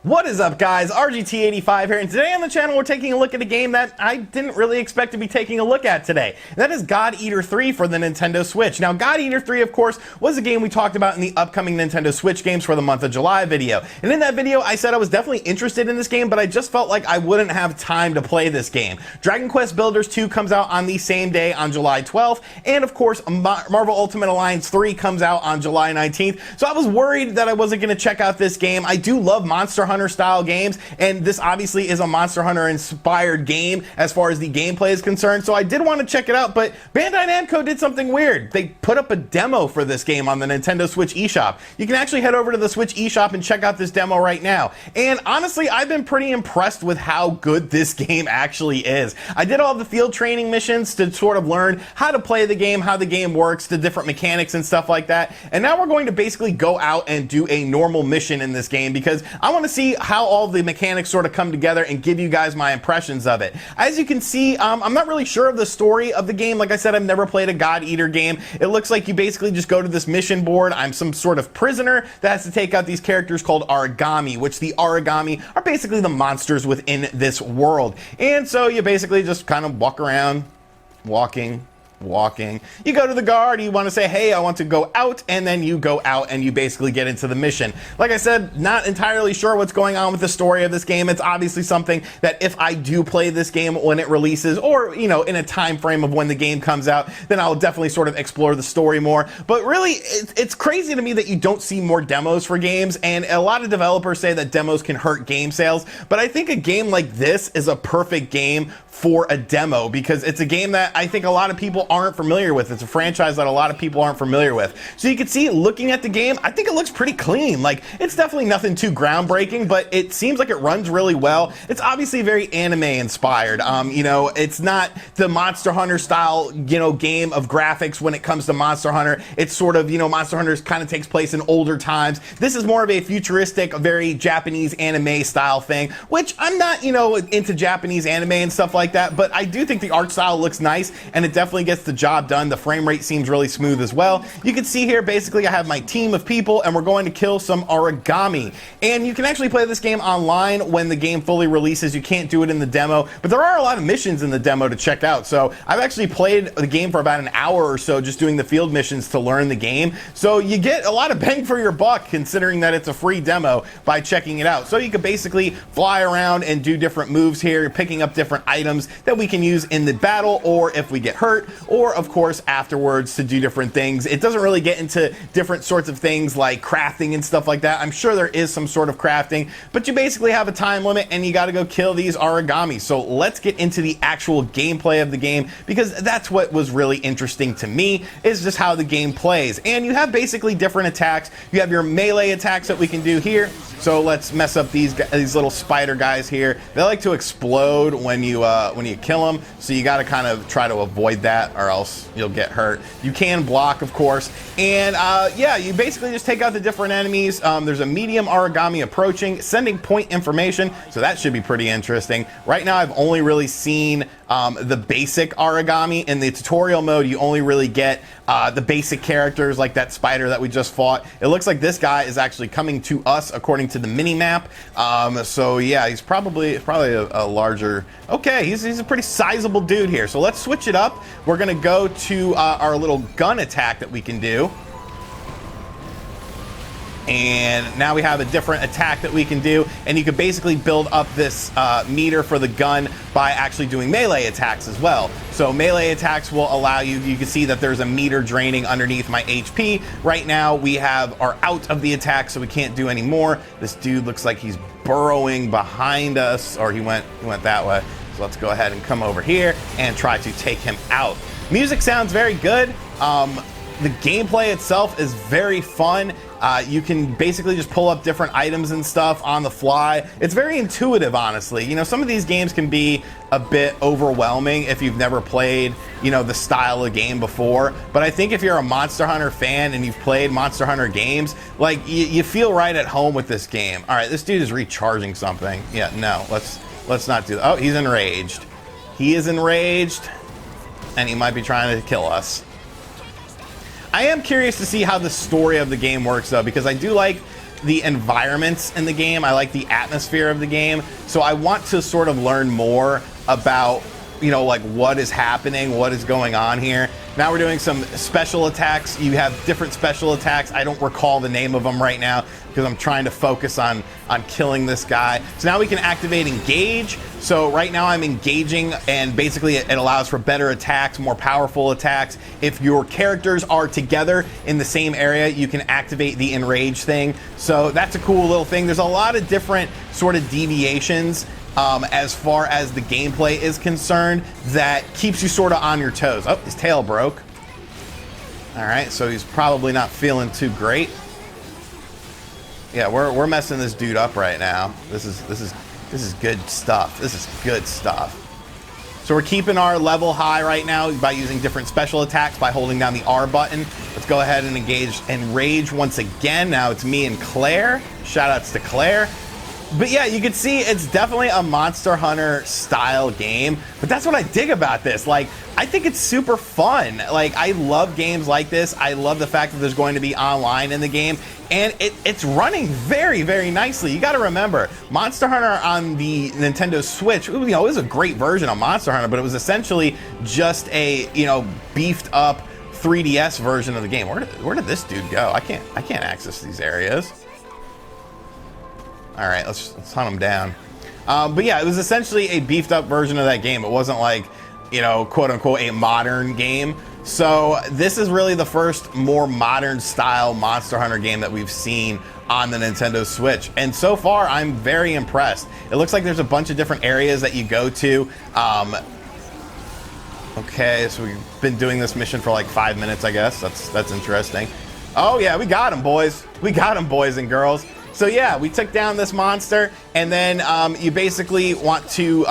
What is up, guys? RGT85 here, and today on the channel we're taking a look at a game that I didn't really expect to be taking a look at today. And that is God Eater 3 for the Nintendo Switch. Now, God Eater 3, of course, was a game we talked about in the upcoming Nintendo Switch games for the month of July video. And in that video, I said I was definitely interested in this game, but I just felt like I wouldn't have time to play this game. Dragon Quest Builders 2 comes out on the same day on July 12th, and of course, Marvel Ultimate Alliance 3 comes out on July 19th. So I was worried that I wasn't going to check out this game. I do love Monster Hunter style games, and this obviously is a Monster Hunter inspired game as far as the gameplay is concerned, so I did want to check it out, but Bandai Namco did something weird. They put up a demo for this game on the Nintendo Switch eShop. You can actually head over to the Switch eShop and check out this demo right now, and honestly, I've been pretty impressed with how good this game actually is. I did all the field training missions to sort of learn how to play the game, how the game works, the different mechanics and stuff like that, and now we're going to basically go out and do a normal mission in this game because I want to see how all the mechanics sort of come together and give you guys my impressions of it. As you can see, I'm not really sure of the story of the game. Like I said, I've never played a God Eater game. It looks like you basically just go to this mission board. I'm some sort of prisoner that has to take out these characters called Aragami, which the Aragami are basically the monsters within this world. And so you basically just kind of walk around, walking. You go to the guard, you want to say, hey, I want to go out, and then you go out and you basically get into the mission. Like I said, not entirely sure what's going on with the story of this game. It's obviously something that if I do play this game when it releases, or, you know, in a time frame of when the game comes out, then I'll definitely sort of explore the story more. But really, it's crazy to me that you don't see more demos for games, and a lot of developers say that demos can hurt game sales, but I think a game like this is a perfect game for a demo because it's a game that I think a lot of people aren't familiar with. It's a franchise that a lot of people aren't familiar with. So you can see, looking at the game, I think it looks pretty clean. Like, it's definitely nothing too groundbreaking, but it seems like it runs really well. It's obviously very anime inspired. You know, it's not the Monster Hunter style, you know, game of graphics when it comes to Monster Hunter. It's sort of, you know, Monster Hunter kind of takes place in older times. This is more of a futuristic, very Japanese anime style thing, which I'm not, you know, into Japanese anime and stuff like that, but I do think the art style looks nice and it definitely gets the job done. The frame rate seems really smooth as well. You can see here, basically, I have my team of people and we're going to kill some Aragami. And you can actually play this game online when the game fully releases. You can't do it in the demo, but there are a lot of missions in the demo to check out. So I've actually played the game for about an hour or so just doing the field missions to learn the game. So you get a lot of bang for your buck considering that it's a free demo by checking it out. So you can basically fly around and do different moves here. You're picking up different items that we can use in the battle, or if we get hurt, or of course afterwards to do different things. It doesn't really get into different sorts of things like crafting and stuff like that. I'm sure there is some sort of crafting, but you basically have a time limit and you got to go kill these Aragami. So let's get into the actual gameplay of the game, because that's what was really interesting to me, is just how the game plays. And you have basically different attacks. You have your melee attacks that we can do here. So let's mess up these little spider guys here. They like to explode when you kill them, so you got to kind of try to avoid that or else you'll get hurt. You can block, of course, and yeah, you basically just take out the different enemies. There's a medium Aragami approaching, sending point information, so that should be pretty interesting. Right now I've only really seen the basic Aragami. In the tutorial mode, you only really get the basic characters like that spider that we just fought. It looks like this guy is actually coming to us according to the mini map. So yeah, he's probably a larger. Okay, he's a pretty sizable dude here. So let's switch it up. We're gonna go to our little gun attack that we can do. And now we have a different attack that we can do, and you can basically build up this meter for the gun by actually doing melee attacks as well. So melee attacks will allow you can see that there's a meter draining underneath my HP. Right now we are out of the attack, so we can't do any more. This dude looks like he's burrowing behind us, or he went that way. So let's go ahead and come over here and try to take him out. Music sounds very good. The gameplay itself is very fun. You can basically just pull up different items and stuff on the fly. It's very intuitive, honestly. You know, some of these games can be a bit overwhelming if you've never played, you know, the style of game before. But I think if you're a Monster Hunter fan and you've played Monster Hunter games, like, you feel right at home with this game. All right, this dude is recharging something. Yeah, no, let's not do that. Oh, he's enraged. He is enraged, and he might be trying to kill us. I am curious to see how the story of the game works, though, because I do like the environments in the game. I like the atmosphere of the game. So I want to sort of learn more about, you know, like what is happening, what is going on here. Now we're doing some special attacks. You have different special attacks. I don't recall the name of them right now because I'm trying to focus on killing this guy. So now we can activate engage. So right now I'm engaging, and basically it allows for better attacks, more powerful attacks. If your characters are together in the same area, you can activate the enrage thing. So that's a cool little thing. There's a lot of different sort of deviations as far as the gameplay is concerned that keeps you sort of on your toes. Oh, his tail broke. All right, so he's probably not feeling too great. Yeah, we're messing this dude up right now. This is good stuff. This is good stuff. So we're keeping our level high right now by using different special attacks by holding down the R button. Let's go ahead and engage Enrage once again. Now it's me and Claire. Shout outs to Claire. But yeah, you can see it's definitely a Monster Hunter style game, but that's what I dig about this. Like, I think it's super fun. Like, I love games like this. I love the fact that there's going to be online in the game, and it's running very, very nicely. You got to remember, Monster Hunter on the Nintendo Switch, you know, it was a great version of Monster Hunter, but it was essentially just a, you know, beefed up 3DS version of the game. Where did this dude go? I can't access these areas. All right, let's hunt him down. But yeah, it was essentially a beefed up version of that game. It wasn't like, you know, quote unquote, a modern game. So this is really the first more modern style Monster Hunter game that we've seen on the Nintendo Switch. And so far, I'm very impressed. It looks like there's a bunch of different areas that you go to. Okay, so we've been doing this mission for like 5 minutes, I guess. That's interesting. Oh yeah, we got him, boys. We got him, boys and girls. So yeah, we took down this monster, and then you basically want to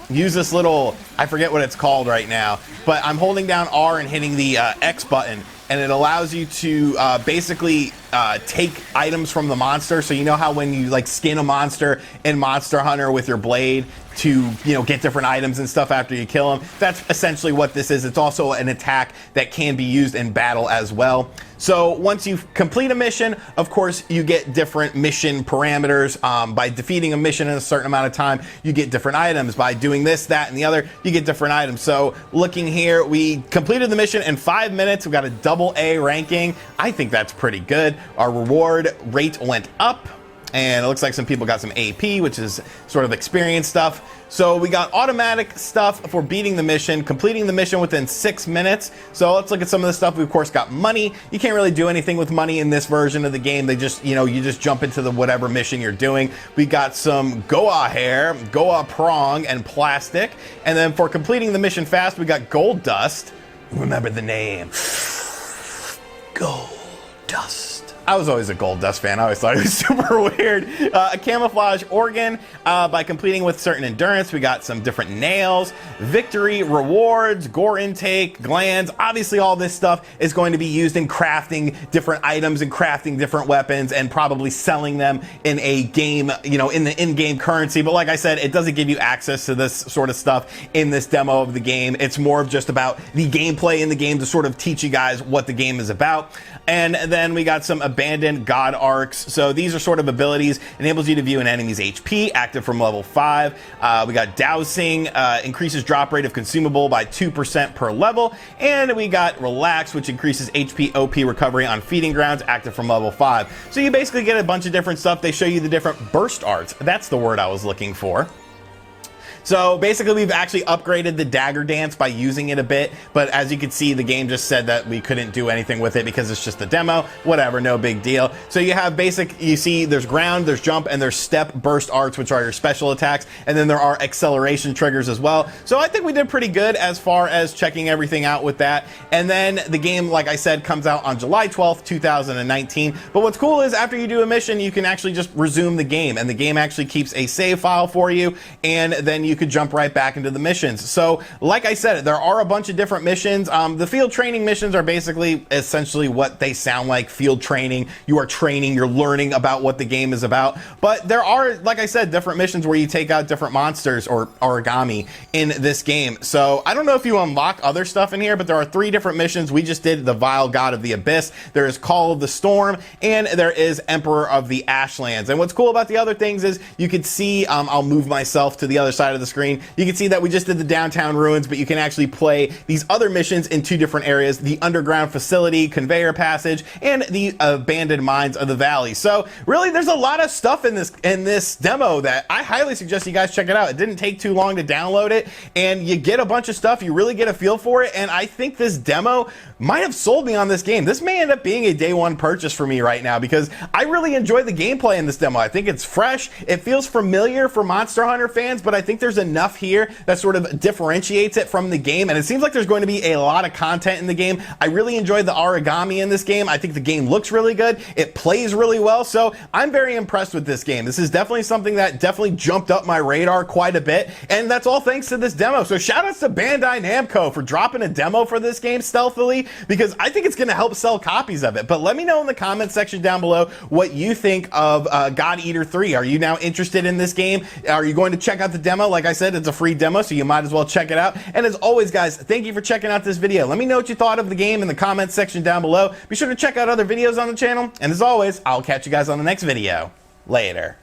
use this little, I forget what it's called right now, but I'm holding down R and hitting the X button, and it allows you to basically take items from the monster. So you know how when you like skin a monster in Monster Hunter with your blade to, you know, get different items and stuff after you kill them? That's essentially what this is. It's also an attack that can be used in battle as well. So once you complete a mission, of course, you get different mission parameters. By defeating a mission in a certain amount of time, you get different items. By doing this, that, and the other, you get different items. So looking here, we completed the mission in 5 minutes. We got a AA ranking. I think that's pretty good. Our reward rate went up, and it looks like some people got some AP, which is sort of experience stuff. So we got automatic stuff for beating the mission, completing the mission within 6 minutes. So let's look at some of the stuff. We of course got money. You can't really do anything with money in this version of the game. They just, you know, you just jump into the whatever mission you're doing. We got some Goa hair, Goa prong, and plastic. And then for completing the mission fast, we got gold dust. Remember the name. Gold dust. I was always a Gold Dust fan. I always thought it was super weird. A camouflage organ. By completing with certain endurance, we got some different nails, victory, rewards, gore intake, glands. Obviously, all this stuff is going to be used in crafting different items and crafting different weapons and probably selling them in a game, you know, in the in-game currency. But like I said, it doesn't give you access to this sort of stuff in this demo of the game. It's more of just about the gameplay in the game to sort of teach you guys what the game is about. And then we got some abandoned god arcs. So these are sort of abilities, enables you to view an enemy's HP, active from level 5. We got dowsing, increases drop rate of consumable by 2% per level. And we got relax, which increases HP OP recovery on feeding grounds, active from level 5. So you basically get a bunch of different stuff. They show you the different burst arts. That's the word I was looking for. So basically, we've actually upgraded the dagger dance by using it a bit, but as you can see, the game just said that we couldn't do anything with it because it's just a demo. Whatever, no big deal. So you have basic, you see there's ground, there's jump, and there's step burst arts, which are your special attacks, and then there are acceleration triggers as well. So I think we did pretty good as far as checking everything out with that. And then the game, like I said, comes out on July 12th, 2019. But what's cool is after you do a mission, you can actually just resume the game, and the game actually keeps a save file for you, and then you you could jump right back into the missions. So like I said, there are a bunch of different missions. The field training missions are basically essentially what they sound like, field training. You are training, you're learning about what the game is about. But there are, like I said, different missions where you take out different monsters or origami in this game. So I don't know if you unlock other stuff in here, but there are 3 different missions. We just did the Vile God of the Abyss, there is Call of the Storm, and there is Emperor of the Ashlands. And what's cool about the other things is you can see, I'll move myself to the other side of the screen, you can see that we just did the downtown ruins, but you can actually play these other missions in 2 different areas, the underground facility, conveyor passage, and the abandoned mines of the valley. So really there's a lot of stuff in this demo that I highly suggest you guys check it out. It didn't take too long to download it, and you get a bunch of stuff, you really get a feel for it, and I think this demo might have sold me on this game. This may end up being a day one purchase for me right now because I really enjoy the gameplay in this demo. I think it's fresh, it feels familiar for Monster Hunter fans, but I think there's enough here that sort of differentiates it from the game, and it seems like there's going to be a lot of content in the game. I really enjoyed the origami in this game. I think the game looks really good, it plays really well, so I'm very impressed with this game. This is definitely something that definitely jumped up my radar quite a bit, and that's all thanks to this demo. So shout outs to Bandai Namco for dropping a demo for this game stealthily, because I think it's going to help sell copies of it. But let me know in the comment section down below what you think of God Eater 3. Are you now interested in this game? Are you going to check out the demo? Like I said, it's a free demo, so you might as well check it out. And as always, guys, thank you for checking out this video. Let me know what you thought of the game in the comment section down below. Be sure to check out other videos on the channel. And as always, I'll catch you guys on the next video. Later.